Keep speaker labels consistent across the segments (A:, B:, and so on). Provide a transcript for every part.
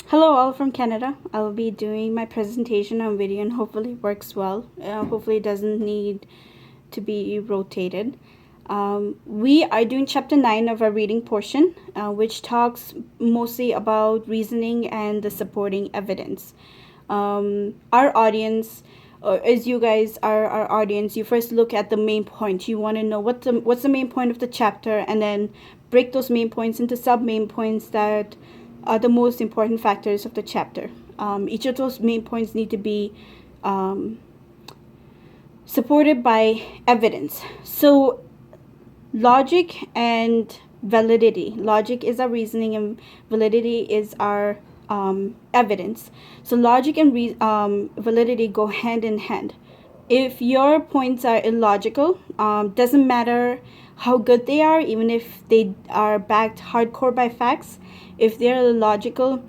A: Hello, all from Canada. I'll be doing my presentation on video and hopefully it works well. Hopefully it doesn't need to be rotated. We are doing chapter 9 of our reading portion, which talks mostly about reasoning and the supporting evidence. Our audience, as you guys are our audience, you first look at the main point. You want to know what's the main point of the chapter, and then break those main points into sub main points that are the most important factors of the chapter. Each of those main points need to be supported by evidence. So logic and validity. Logic is our reasoning and validity is our evidence. So logic and validity go hand in hand. If your points are illogical, doesn't matter how good they are, even if they are backed hardcore by facts, if they're illogical,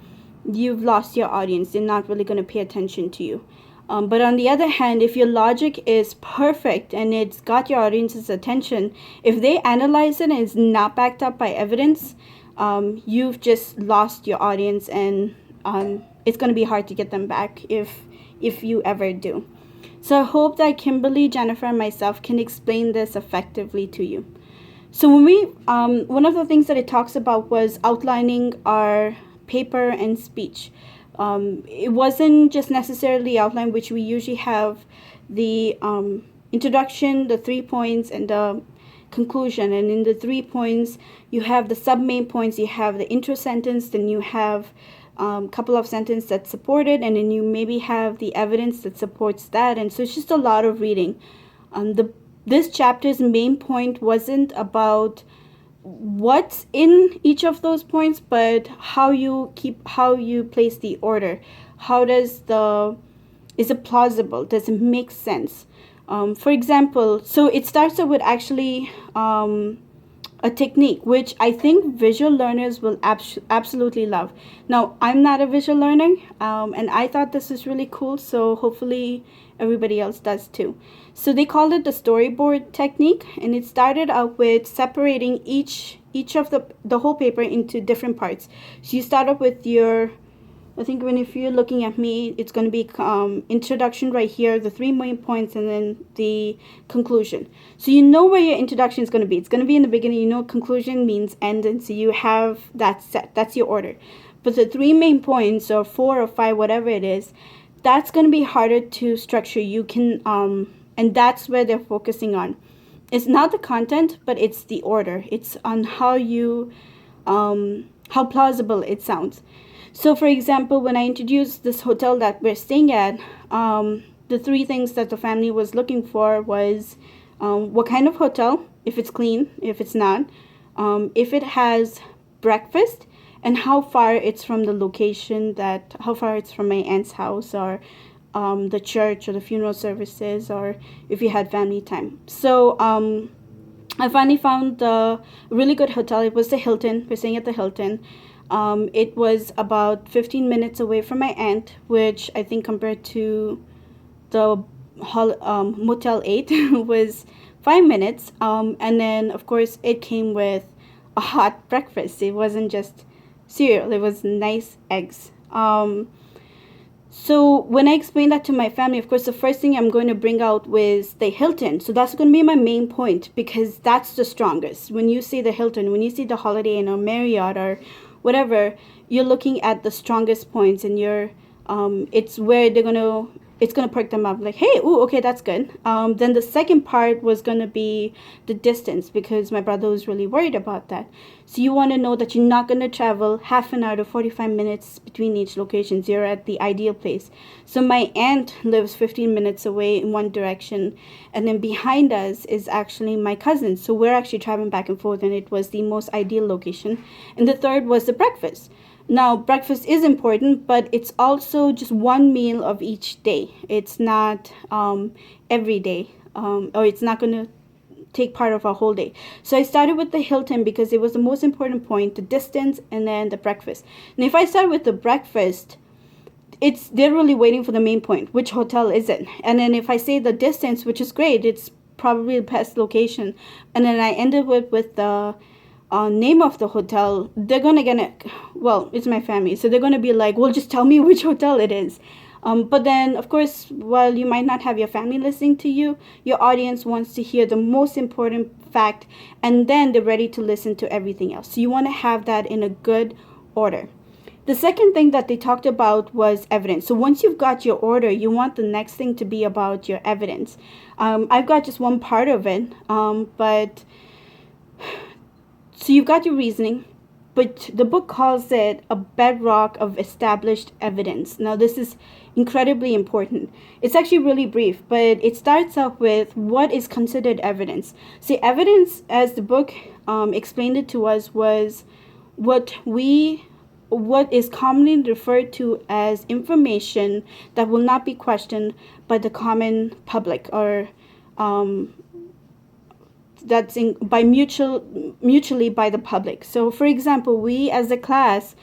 A: you've lost your audience. They're not really going to pay attention to you. But on the other hand, if your logic is perfect and it's got your audience's attention, if they analyze it and it's not backed up by evidence, you've just lost your audience, and it's going to be hard to get them back if you ever do. So I hope that Kimberly, Jennifer, and myself can explain this effectively to you. So when we, one of the things that it talks about was outlining our paper and speech. It wasn't just necessarily outline, which we usually have the introduction, the 3 points, and the conclusion. And in the 3 points, you have the sub main points, you have the intro sentence, then you have a couple of sentences that support it, and then you maybe have the evidence that supports that. And so it's just a lot of reading. This chapter's main point wasn't about what's in each of those points, but how you place the order. Is it plausible? Does it make sense? For example, so it starts out with actually a technique which I think visual learners will absolutely love. Now, I'm not a visual learner, and I thought this was really cool, so hopefully everybody else does too. So they called it the storyboard technique, and it started out with separating each of the whole paper into different parts. So you start up with your, I think if you're looking at me, it's going to be introduction right here, the 3 main points, and then the conclusion. So you know where your introduction is going to be. It's going to be in the beginning. You know conclusion means end, and so you have that set. That's your order. But the 3 main points, or 4 or 5, whatever it is, that's going to be harder to structure. You can, and that's where they're focusing on. It's not the content, but it's the order. It's on how plausible it sounds. So, for example, when I introduced this hotel that we're staying at, the 3 things that the family was looking for was what kind of hotel, if it's clean, if it's not, if it has breakfast, and how far it's from the location, how far it's from my aunt's house, or the church or the funeral services, or if you had family time. So I finally found a really good hotel. It was the Hilton. We're staying at the Hilton. It was about 15 minutes away from my aunt, which I think compared to the Motel 8 was 5 minutes. And then, of course, it came with a hot breakfast. It wasn't just cereal. It was nice eggs. So when I explained that to my family, of course, the first thing I'm going to bring out was the Hilton. So that's going to be my main point, because that's the strongest. When you see the Hilton, when you see the Holiday Inn or Marriott or whatever, you're looking at the strongest points, and it's where it's gonna perk them up, like, hey, ooh, okay, that's good. Then the second part was gonna be the distance, because my brother was really worried about that. So you want to know that you're not going to travel half an hour to 45 minutes between each locations. You're at the ideal place. So my aunt lives 15 minutes away in one direction, and then behind us is actually my cousin. So we're actually traveling back and forth, and it was the most ideal location. And the third was the breakfast. Now, breakfast is important, but it's also just one meal of each day. It's not every day, or it's not going to take part of our whole day. So I started with the Hilton because it was the most important point, the distance, and then the breakfast. And if I start with the breakfast, they're really waiting for the main point. Which hotel is it? And then if I say the distance, which is great, it's probably the best location. And then I ended with the name of the hotel, they're gonna get, well, it's my family, so they're gonna be like, well, just tell me which hotel it is. But then, of course, while you might not have your family listening to you, your audience wants to hear the most important fact, and then they're ready to listen to everything else. So you want to have that in a good order. The second thing that they talked about was evidence. So once you've got your order, you want the next thing to be about your evidence. I've got just one part of it, but so you've got your reasoning, but the book calls it a bedrock of established evidence. Now, this is incredibly important. It's actually really brief, but it starts out with what is considered evidence. See, evidence, as the book explained it to us, was what is commonly referred to as information that will not be questioned by the common public, or that's by mutually by the public. So for example, we as a class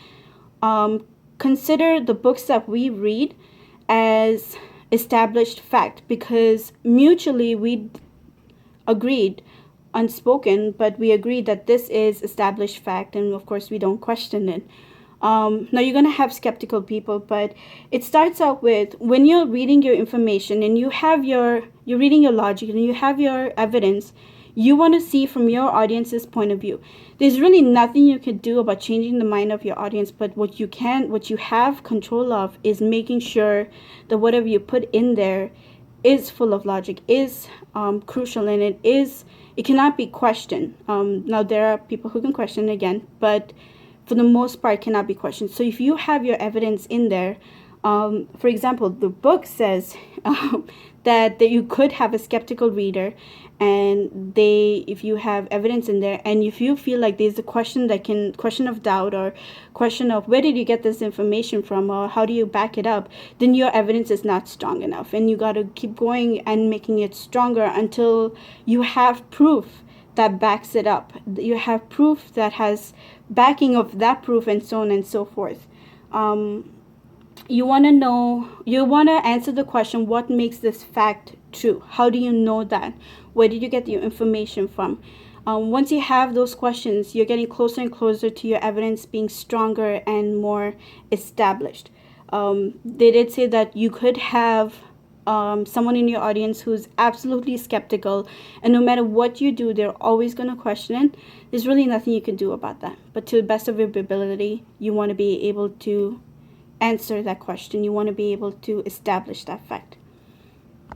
A: consider the books that we read as established fact, because mutually we agreed, unspoken, but we agreed that this is established fact, and of course we don't question it. Now you're going to have skeptical people, but it starts out with, when you're reading your information and you're reading your logic and you have your evidence, you want to see from your audience's point of view. There's really nothing you can do about changing the mind of your audience, but what you have control of is making sure that whatever you put in there is full of logic, is crucial, and it cannot be questioned. Now there are people who can question again, but for the most part cannot be questioned. So if you have your evidence in there, for example, the book says that you could have a skeptical reader, and if you have evidence in there, and if you feel like there's a question of doubt, or question of where did you get this information from, or how do you back it up, then your evidence is not strong enough, and you got to keep going and making it stronger until you have proof that backs it up. You have proof that has backing of that proof, and so on and so forth. You want to answer the question, what makes this fact true? How do you know that? Where did you get your information from? Once you have those questions, you're getting closer and closer to your evidence being stronger and more established. They did say that you could have someone in your audience who's absolutely skeptical, and no matter what you do, they're always going to question it. There's really nothing you can do about that. But to the best of your ability, you want to be able to answer that question. You want to be able to establish that fact.